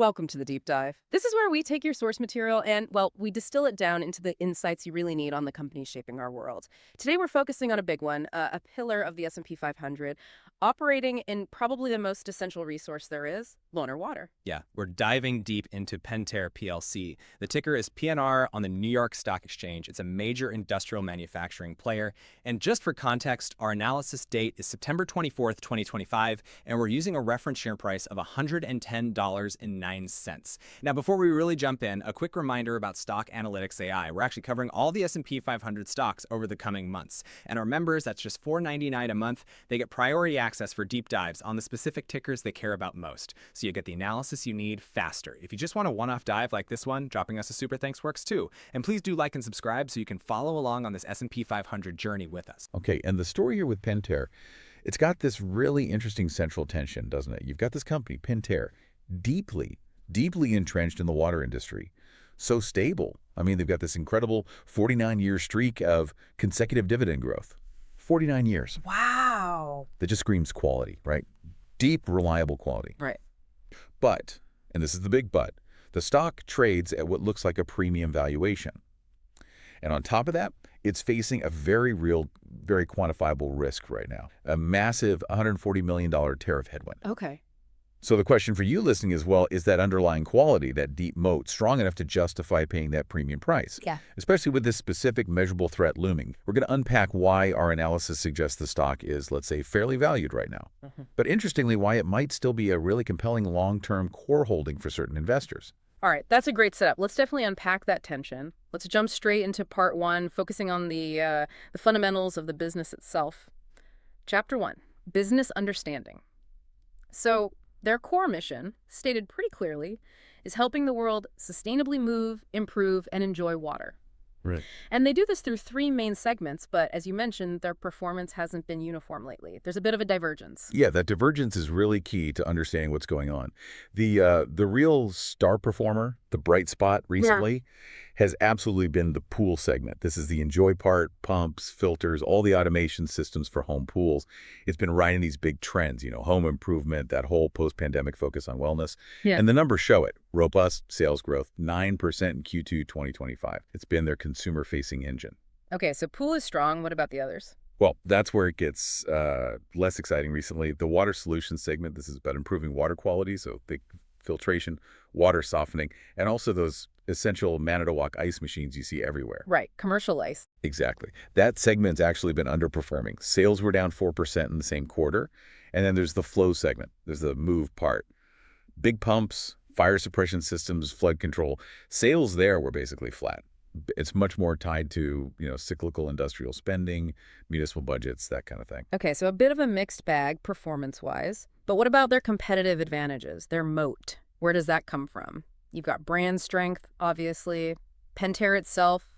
Welcome to the deep dive. This is where we take your source material and, well, we distill it down into the insights you really need on the companies shaping our world. Today we're focusing on a big one, a pillar of the S&P 500, operating in probably the most essential resource there is, loaner water. Yeah, we're diving deep into Pentair PLC. The ticker is PNR on the New York Stock Exchange. It's a major industrial manufacturing player. And just for context, our analysis date is September 24th, 2025, and we're using a reference share price of $110.09. Now, before we really jump in, a quick reminder about Stock Analytics AI. We're actually covering all the S&P 500 stocks over the coming months. And our members, that's just $4.99 a month, they get priority access for deep dives on the specific tickers they care about most. So you get the analysis you need faster. If you just want a one-off dive like this one, dropping us a super thanks works too. And please do like and subscribe so you can follow along on this S&P 500 journey with us. Okay, and the story here with Pentair, it's got this really interesting central tension, doesn't it? You've got this company, Pentair, deeply entrenched in the water industry. So stable. I mean, they've got this incredible 49-year streak of consecutive dividend growth. 49 years. Wow. That just screams quality, right? Deep, reliable quality. Right. But, and this is the big but, the stock trades at what looks like a premium valuation. And on top of that, it's facing a very real, very quantifiable risk right now. A massive $140 million tariff headwind. Okay. So the question for you listening is, well, is that underlying quality, that deep moat, strong enough to justify paying that premium price? Yeah. Especially with this specific measurable threat looming. We're going to unpack why our analysis suggests the stock is, let's say, fairly valued right now. But interestingly, why it might still be a really compelling long-term core holding for certain investors. All right, that's a great setup. Let's definitely unpack that tension. Let's jump straight into part one, focusing on the fundamentals of the business itself. Chapter 1, Business Understanding. So their core mission, stated pretty clearly, is helping the world sustainably move, improve, and enjoy water. Right. And they do this through three main segments, but as you mentioned, their performance hasn't been uniform lately. There's a bit of a divergence. Yeah, that divergence is really key to understanding what's going on. The real star performer, the bright spot recently, has absolutely been the pool segment. This is the enjoy part, pumps, filters, all the automation systems for home pools. It's been riding these big trends, home improvement, that whole post-pandemic focus on wellness. Yeah. And the numbers show it. Robust sales growth, 9% in Q2 2025. It's been their consumer-facing engine. Okay, so pool is strong. What about the others? Well, that's where it gets less exciting recently. The water solutions segment, this is about improving water quality, so the filtration, water softening, and also those essential Manitowoc ice machines you see everywhere. Right, commercial ice. Exactly. That segment's actually been underperforming. Sales were down 4% in the same quarter. And then there's the flow segment. There's the move part. Big pumps, fire suppression systems, flood control. Sales there were basically flat. It's much more tied to, cyclical industrial spending, municipal budgets, that kind of thing. Okay, so a bit of a mixed bag performance-wise. But what about their competitive advantages, their moat? Where does that come from? You've got brand strength, obviously. Pentair itself,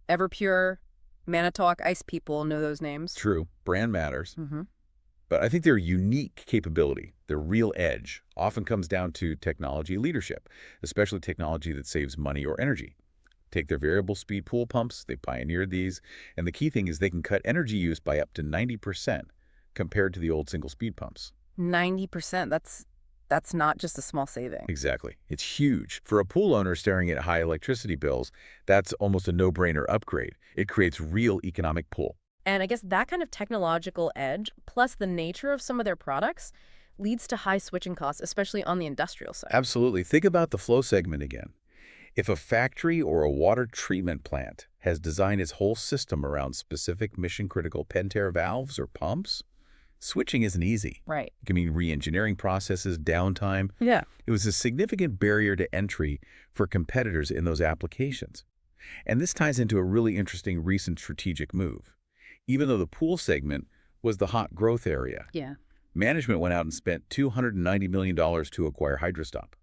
Everpure, Manitowoc Ice People, know those names. True. Brand matters. Mm-hmm. But I think their unique capability, their real edge, often comes down to technology leadership, especially technology that saves money or energy. Take their variable speed pool pumps, they pioneered these, and the key thing is they can cut energy use by up to 90% compared to the old single speed pumps. 90%, that's not just a small saving. Exactly. It's huge. For a pool owner staring at high electricity bills, that's almost a no-brainer upgrade. It creates real economic pull. And I guess that kind of technological edge, plus the nature of some of their products, leads to high switching costs, especially on the industrial side. Absolutely. Think about the flow segment again. If a factory or a water treatment plant has designed its whole system around specific mission-critical Pentair valves or pumps, switching isn't easy. Right. It can mean re-engineering processes, downtime. Yeah. It was a significant barrier to entry for competitors in those applications. And this ties into a really interesting recent strategic move. Even though the pool segment was the hot growth area, Yeah. management went out and spent $290 million to acquire Hydrostop.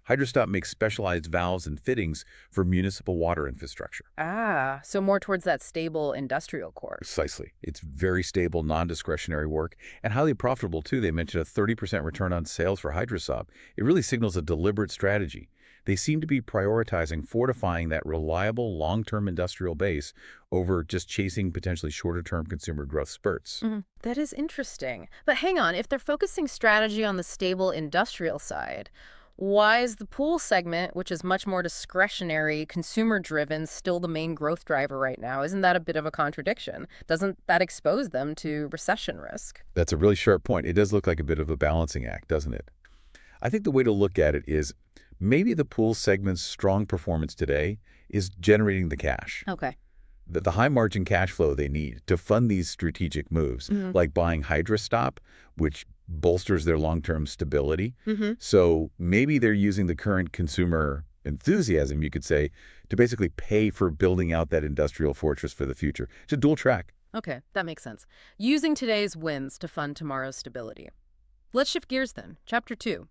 Hydrostop makes specialized valves and fittings for municipal water infrastructure. Ah, so more towards that stable industrial core. Precisely. It's very stable, non-discretionary work, and highly profitable, too. They mentioned a 30% return on sales for Hydrostop. It really signals a deliberate strategy. They seem to be prioritizing fortifying that reliable long-term industrial base over just chasing potentially shorter-term consumer growth spurts. That is interesting. But hang on, if they're focusing strategy on the stable industrial side, Why is the pool segment, which is much more discretionary, consumer-driven, still the main growth driver right now? Isn't that a bit of a contradiction? Doesn't that expose them to recession risk? That's a really sharp point. It does look like a bit of a balancing act, doesn't it? I think the way to look at it is maybe the pool segment's strong performance today is generating the cash. Okay. The high margin cash flow they need to fund these strategic moves, like buying Hydrostop, which bolsters their long-term stability. So maybe they're using the current consumer enthusiasm, you could say, to basically pay for building out that industrial fortress for the future. It's a dual track. Okay, that makes sense. Using today's wins to fund tomorrow's stability. Let's shift gears then. Chapter 2.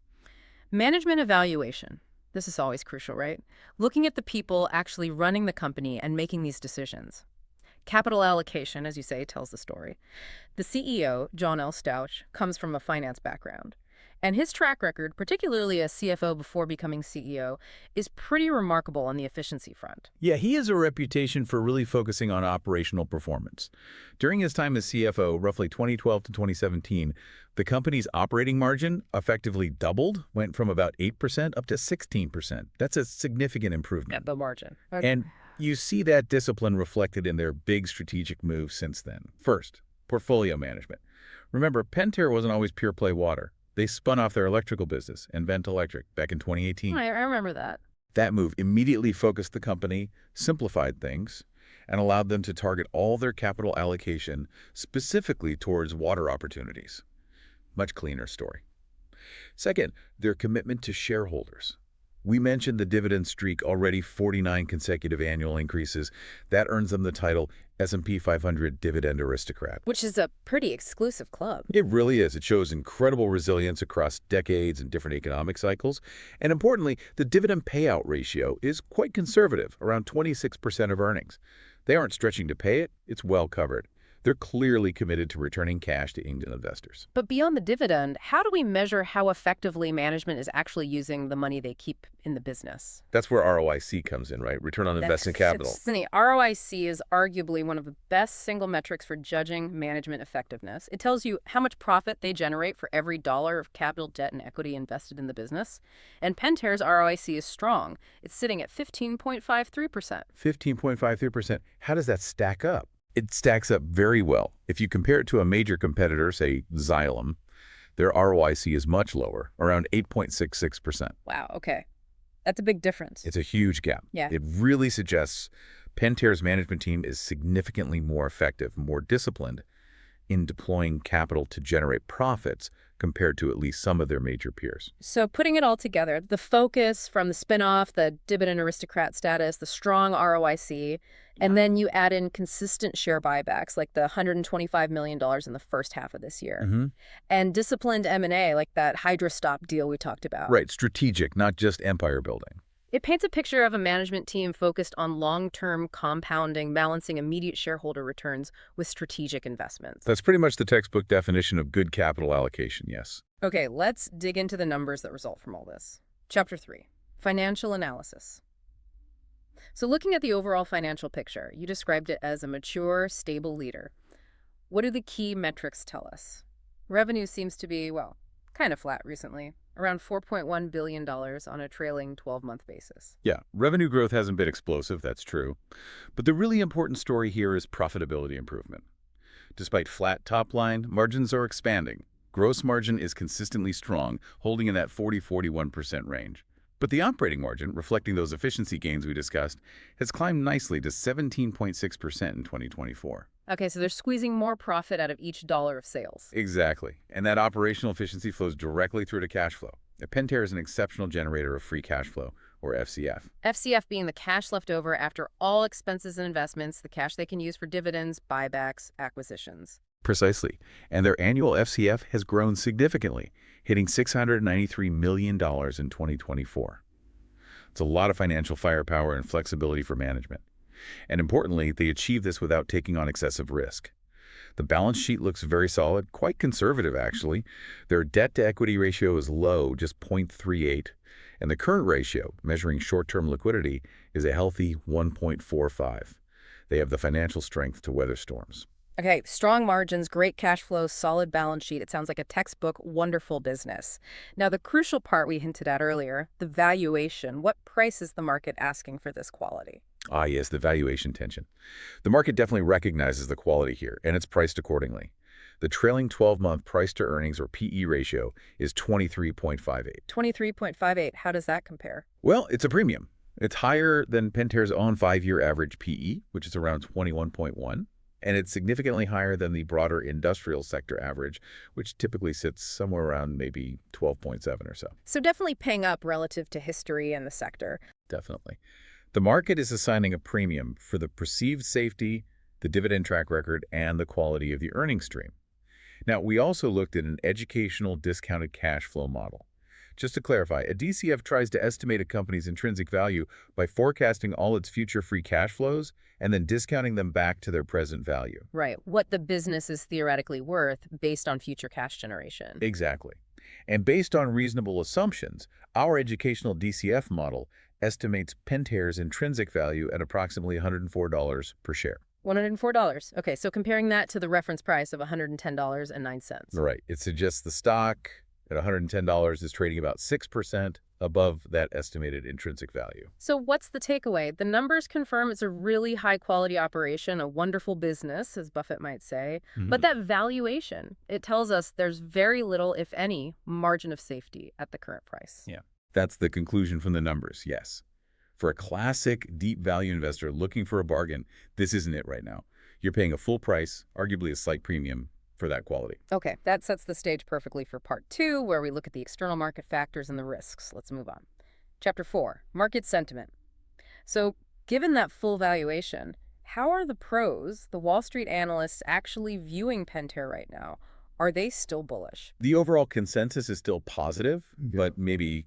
Management evaluation. This is always crucial, right? Looking at the people actually running the company and making these decisions. Capital allocation, as you say, tells the story. The CEO, John L. Stauch, comes from a finance background. And his track record, particularly as CFO before becoming CEO, is pretty remarkable on the efficiency front. Yeah, he has a reputation for really focusing on operational performance. During his time as CFO, roughly 2012 to 2017, the company's operating margin effectively doubled, went from about 8% up to 16%. That's a significant improvement. At the margin. Okay. And you see that discipline reflected in their big strategic moves since then. First, portfolio management. Remember, Pentair wasn't always pure play water. They spun off their electrical business, Invent Electric, back in 2018. I remember that. That move immediately focused the company, simplified things, and allowed them to target all their capital allocation specifically towards water opportunities. Much cleaner story. Second, their commitment to shareholders. We mentioned the dividend streak, already 49 consecutive annual increases. That earns them the title S&P 500 Dividend Aristocrat. Which is a pretty exclusive club. It really is. It shows incredible resilience across decades and different economic cycles. And importantly, the dividend payout ratio is quite conservative, around 26% of earnings. They aren't stretching to pay it. It's well covered. They're clearly committed to returning cash to Indian investors. But beyond the dividend, how do we measure how effectively management is actually using the money they keep in the business? That's where ROIC comes in, right? Return on invested capital. ROIC is arguably one of the best single metrics for judging management effectiveness. It tells you how much profit they generate for every dollar of capital, debt, and equity invested in the business. And Pentair's ROIC is strong. It's sitting at 15.53%. 15.53%. How does that stack up? It stacks up very well. If you compare it to a major competitor, say Xylem, their ROIC is much lower, around 8.66%. Wow, okay. That's a big difference. It's a huge gap. Yeah. It really suggests Pentair's management team is significantly more effective, more disciplined in deploying capital to generate profits compared to at least some of their major peers. So putting it all together, the focus from the spinoff, the dividend aristocrat status, the strong ROIC, and then you add in consistent share buybacks, like the $125 million in the first half of this year, and disciplined M&A, like that Hydrostop deal we talked about. Right, strategic, not just empire building. It paints a picture of a management team focused on long-term compounding, balancing immediate shareholder returns with strategic investments. That's pretty much the textbook definition of good capital allocation, yes. Okay, let's dig into the numbers that result from all this. Chapter 3, Financial Analysis. So looking at the overall financial picture, you described it as a mature, stable leader. What do the key metrics tell us? Revenue seems to be, well, kind of flat recently, around $4.1 billion on a trailing 12-month basis. Yeah, revenue growth hasn't been explosive, that's true. But the really important story here is profitability improvement. Despite flat top line, margins are expanding. Gross margin is consistently strong, holding in that 40-41% range. But the operating margin, reflecting those efficiency gains we discussed, has climbed nicely to 17.6% in 2024. Okay, so they're squeezing more profit out of each dollar of sales. Exactly. And that operational efficiency flows directly through to cash flow. Pentair is an exceptional generator of free cash flow, or FCF. FCF being the cash left over after all expenses and investments, the cash they can use for dividends, buybacks, acquisitions. Precisely. And their annual FCF has grown significantly, hitting $693 million in 2024. It's a lot of financial firepower and flexibility for management. And importantly, they achieve this without taking on excessive risk. The balance sheet looks very solid, quite conservative actually. Their debt-to-equity ratio is low, just 0.38, and the current ratio, measuring short-term liquidity, is a healthy 1.45. They have the financial strength to weather storms. Okay, strong margins, great cash flow, solid balance sheet. It sounds like a textbook, wonderful business. Now, the crucial part we hinted at earlier, the valuation. What price is the market asking for this quality? Ah, yes, the valuation tension. The market definitely recognizes the quality here, and it's priced accordingly. The trailing 12-month price-to-earnings, or PE ratio, is 23.58. 23.58. How does that compare? Well, it's a premium. It's higher than Pentair's own 5-year average PE, which is around 21.1, and it's significantly higher than the broader industrial sector average, which typically sits somewhere around maybe 12.7 or so. So definitely paying up relative to history and the sector. Definitely. The market is assigning a premium for the perceived safety, the dividend track record, and the quality of the earnings stream. Now, we also looked at an educational discounted cash flow model. Just to clarify, a DCF tries to estimate a company's intrinsic value by forecasting all its future free cash flows and then discounting them back to their present value. Right. What the business is theoretically worth based on future cash generation. Exactly. And based on reasonable assumptions, our educational DCF model estimates Pentair's intrinsic value at approximately $104 per share. $104. Okay, so comparing that to the reference price of $110.09. Right. It suggests the stock at $110 is trading about 6% above that estimated intrinsic value. So what's the takeaway? The numbers confirm it's a really high-quality operation, a wonderful business, as Buffett might say. But that valuation, it tells us there's very little, if any, margin of safety at the current price. Yeah. That's the conclusion from the numbers, yes. For a classic deep value investor looking for a bargain, this isn't it right now. You're paying a full price, arguably a slight premium, for that quality. Okay, that sets the stage perfectly for part 2, where we look at the external market factors and the risks. Let's move on. Chapter 4, market sentiment. So, given that full valuation, how are the pros, the Wall Street analysts, actually viewing Pentair right now? Are they still bullish? The overall consensus is still positive, but maybe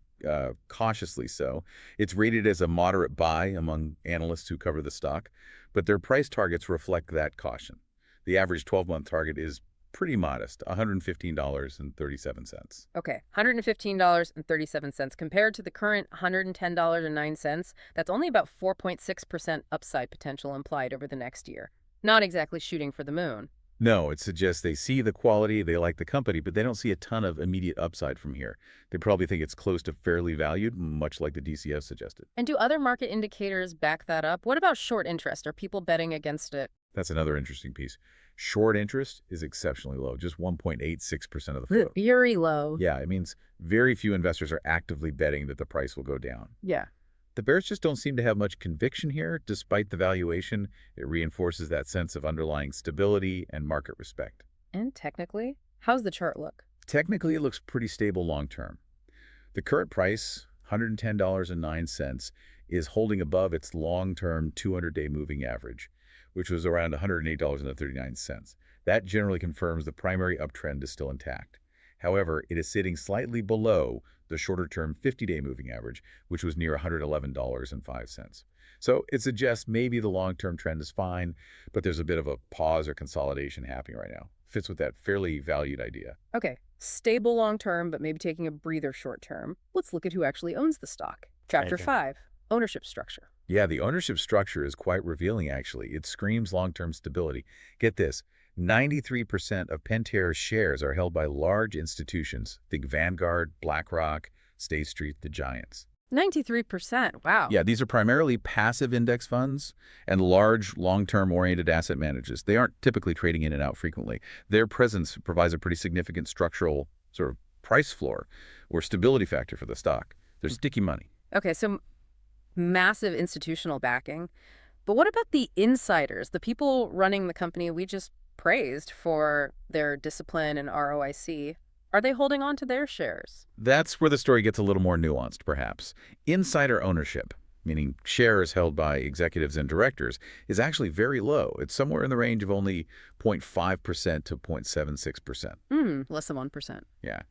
cautiously so. It's rated as a moderate buy among analysts who cover the stock, but their price targets reflect that caution. The average 12-month target is pretty modest, $115.37. Okay, $115.37 compared to the current $110.09. That's only about 4.6% upside potential implied over the next year. Not exactly shooting for the moon. No, it suggests they see the quality, they like the company, but they don't see a ton of immediate upside from here. They probably think it's close to fairly valued, much like the DCF suggested. And do other market indicators back that up? What about short interest? Are people betting against it? That's another interesting piece. Short interest is exceptionally low, just 1.86% of the float. Very low. Yeah, it means very few investors are actively betting that the price will go down. Yeah. The bears just don't seem to have much conviction here, despite the valuation. It reinforces that sense of underlying stability and market respect. And technically, how's the chart look? Technically, it looks pretty stable long-term. The current price, $110.09, is holding above its long-term 200-day moving average, which was around $108.39. That generally confirms the primary uptrend is still intact. However, it is sitting slightly below the shorter-term 50-day moving average, which was near $111.05. So it suggests maybe the long-term trend is fine, but there's a bit of a pause or consolidation happening right now. Fits with that fairly valued idea. Okay, stable long-term, but maybe taking a breather short-term. Let's look at who actually owns the stock. Chapter 5, ownership structure. Yeah, the ownership structure is quite revealing, actually. It screams long-term stability. Get this. 93% of Pentair's shares are held by large institutions. Think Vanguard, BlackRock, State Street, the giants. 93%. Wow. Yeah, these are primarily passive index funds and large, long-term oriented asset managers. They aren't typically trading in and out frequently. Their presence provides a pretty significant structural sort of price floor or stability factor for the stock. They're sticky money. Okay, so massive institutional backing. But what about the insiders, the people running the company we just praised for their discipline and ROIC? Are they holding on to their shares? That's where the story gets a little more nuanced, perhaps. Insider ownership, meaning shares held by executives and directors, is actually very low. It's somewhere in the range of only 0.5% to 0.76%. Less than 1%. Yeah.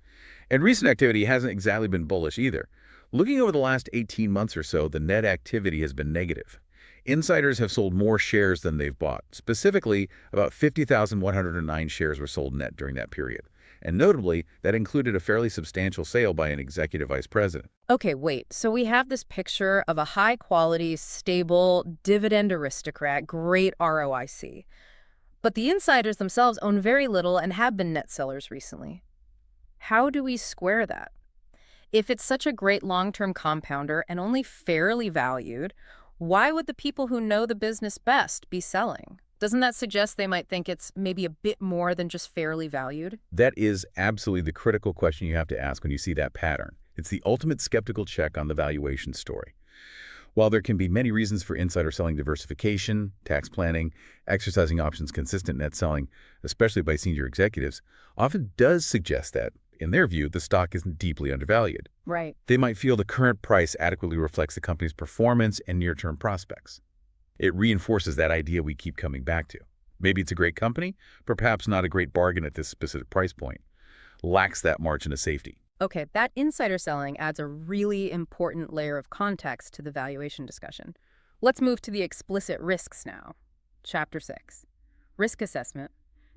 And recent activity hasn't exactly been bullish either. Looking over the last 18 months or so, the net activity has been negative. Insiders have sold more shares than they've bought. Specifically, about 50,109 shares were sold net during that period. And notably, that included a fairly substantial sale by an executive vice president. Okay, wait. So we have this picture of a high-quality, stable, dividend aristocrat, great ROIC. But the insiders themselves own very little and have been net sellers recently. How do we square that? If it's such a great long-term compounder and only fairly valued, why would the people who know the business best be selling? Doesn't that suggest they might think it's maybe a bit more than just fairly valued? That is absolutely the critical question you have to ask when you see that pattern. It's the ultimate skeptical check on the valuation story. While there can be many reasons for insider selling: diversification, tax planning, exercising options consistent net selling, especially by senior executives, often does suggest that, in their view, the stock is deeply undervalued. Right. They might feel the current price adequately reflects the company's performance and near-term prospects. It reinforces that idea we keep coming back to. Maybe it's a great company, but perhaps not a great bargain at this specific price point. Lacks that margin of safety. Okay, that insider selling adds a really important layer of context to the valuation discussion. Let's move to the explicit risks now. Chapter 6. Risk assessment.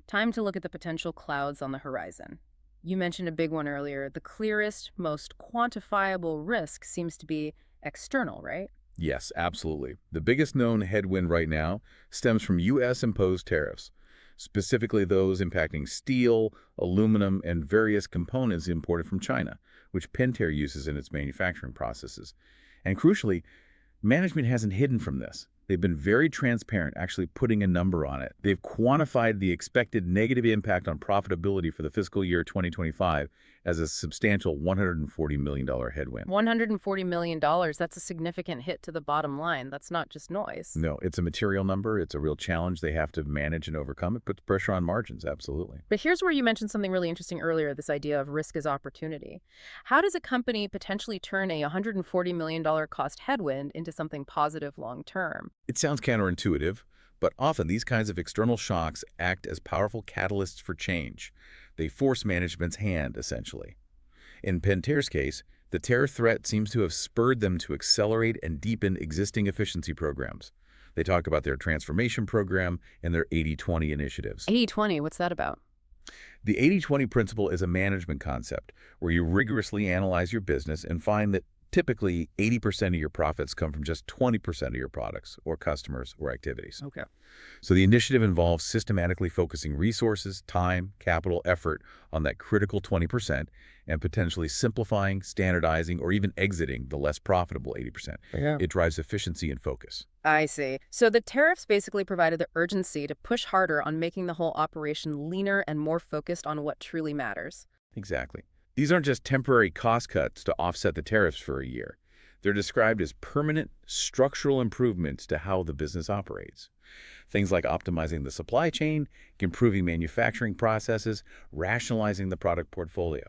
Time to look at the potential clouds on the horizon. You mentioned a big one earlier. The clearest, most quantifiable risk seems to be external, right? Yes, absolutely. The biggest known headwind right now stems from U.S.-imposed tariffs, specifically those impacting steel, aluminum, and various components imported from China, which Pentair uses in its manufacturing processes. And crucially, management hasn't hidden from this. They've been very transparent, actually putting a number on it. They've quantified the expected negative impact on profitability for the fiscal year 2025 as a substantial $140 million headwind. $140 million, that's a significant hit to the bottom line. That's not just noise. No, it's a material number. It's a real challenge they have to manage and overcome. It puts pressure on margins, absolutely. But here's where you mentioned something really interesting earlier, this idea of risk as opportunity. How does a company potentially turn a $140 million cost headwind into something positive long term? It sounds counterintuitive, but often these kinds of external shocks act as powerful catalysts for change. They force management's hand, essentially. In Pentair's case, the tariff threat seems to have spurred them to accelerate and deepen existing efficiency programs. They talk about their transformation program and their 80-20 initiatives. 80-20, what's that about? The 80-20 principle is a management concept where you rigorously analyze your business and find that typically 80% of your profits come from just 20% of your products or customers or activities. Okay. So the initiative involves systematically focusing resources, time, capital, effort on that critical 20% and potentially simplifying, standardizing, or even exiting the less profitable 80%. Yeah. It drives efficiency and focus. I see. So the tariffs basically provided the urgency to push harder on making the whole operation leaner and more focused on what truly matters. Exactly. These aren't just temporary cost cuts to offset the tariffs for a year. They're described as permanent structural improvements to how the business operates. Things like optimizing the supply chain, improving manufacturing processes, rationalizing the product portfolio.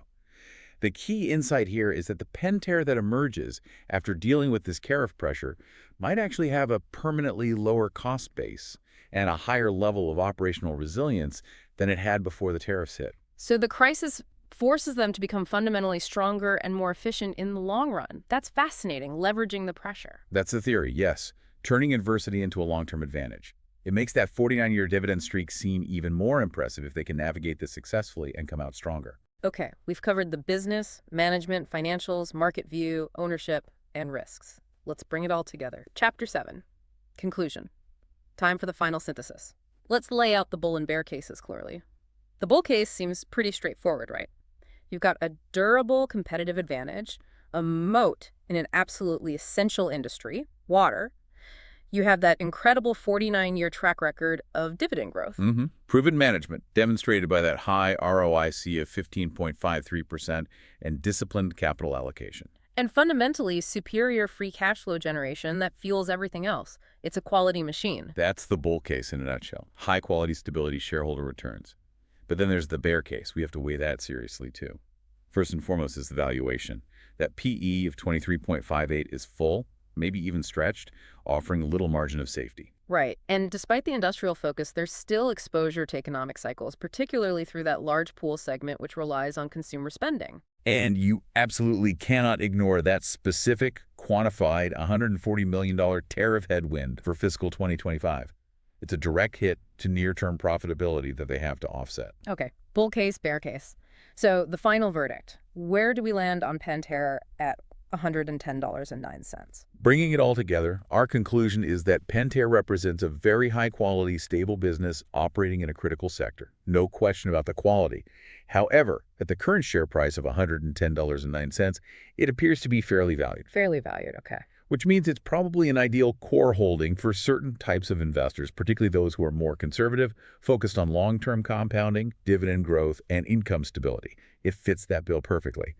The key insight here is that the Pentair that emerges after dealing with this tariff pressure might actually have a permanently lower cost base and a higher level of operational resilience than it had before the tariffs hit. So the crisis forces them to become fundamentally stronger and more efficient in the long run. That's fascinating, leveraging the pressure. That's the theory, yes. Turning adversity into a long-term advantage. It makes that 49-year dividend streak seem even more impressive if they can navigate this successfully and come out stronger. Okay, we've covered the business, management, financials, market view, ownership, and risks. Let's bring it all together. Chapter 7. Conclusion. Time for the final synthesis. Let's lay out the bull and bear cases clearly. The bull case seems pretty straightforward, right? You've got a durable competitive advantage, a moat in an absolutely essential industry, water. You have that incredible 49-year track record of dividend growth. Proven management, demonstrated by that high ROIC of 15.53% and disciplined capital allocation. And fundamentally, superior free cash flow generation that fuels everything else. It's a quality machine. That's the bull case in a nutshell. High-quality stability shareholder returns. But then there's the bear case. We have to weigh that seriously, too. First and foremost is the valuation. That PE of 23.58 is full, maybe even stretched, offering little margin of safety. Right. And despite the industrial focus, there's still exposure to economic cycles, particularly through that large pool segment which relies on consumer spending. And you absolutely cannot ignore that specific, quantified $140 million tariff headwind for fiscal 2025. It's a direct hit to near-term profitability that they have to offset. Okay, bull case, bear case. So the final verdict. Where do we land on Pentair at $110.09. Bringing it all together, our conclusion is that Pentair represents a very high-quality, stable business operating in a critical sector. No question about the quality. However, at the current share price of $110.09, it appears to be fairly valued. Fairly valued, okay. Which means it's probably an ideal core holding for certain types of investors, particularly those who are more conservative, focused on long-term compounding, dividend growth, and income stability. It fits that bill perfectly.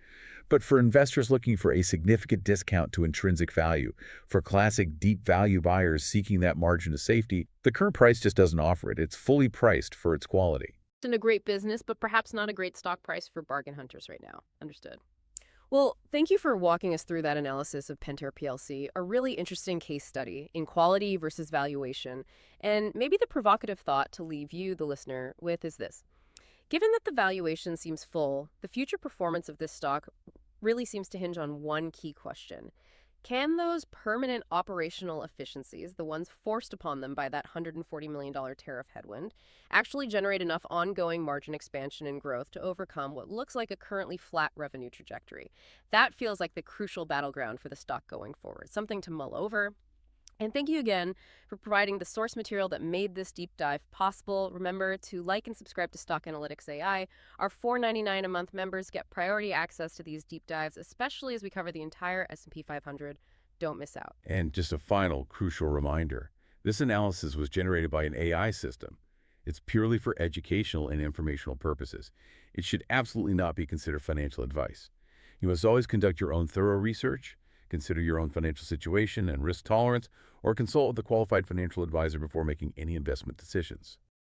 But for investors looking for a significant discount to intrinsic value, for classic deep value buyers seeking that margin of safety, the current price just doesn't offer it. It's fully priced for its quality. In a great business, but perhaps not a great stock price for bargain hunters right now. Understood. Well, thank you for walking us through that analysis of Pentair PLC, a really interesting case study in quality versus valuation. And maybe the provocative thought to leave you, the listener, with is this. Given that the valuation seems full, the future performance of this stock really seems to hinge on one key question. Can those permanent operational efficiencies, the ones forced upon them by that $140 million tariff headwind, actually generate enough ongoing margin expansion and growth to overcome what looks like a currently flat revenue trajectory? That feels like the crucial battleground for the stock going forward, something to mull over. And thank you again for providing the source material that made this deep dive possible. Remember to like and subscribe to Stock Analytics AI. Our $4.99 a month members get priority access to these deep dives, especially as we cover the entire S&P 500. Don't miss out. And just a final crucial reminder, this analysis was generated by an AI system. It's purely for educational and informational purposes. It should absolutely not be considered financial advice. You must always conduct your own thorough research, consider your own financial situation and risk tolerance, or consult with a qualified financial advisor before making any investment decisions.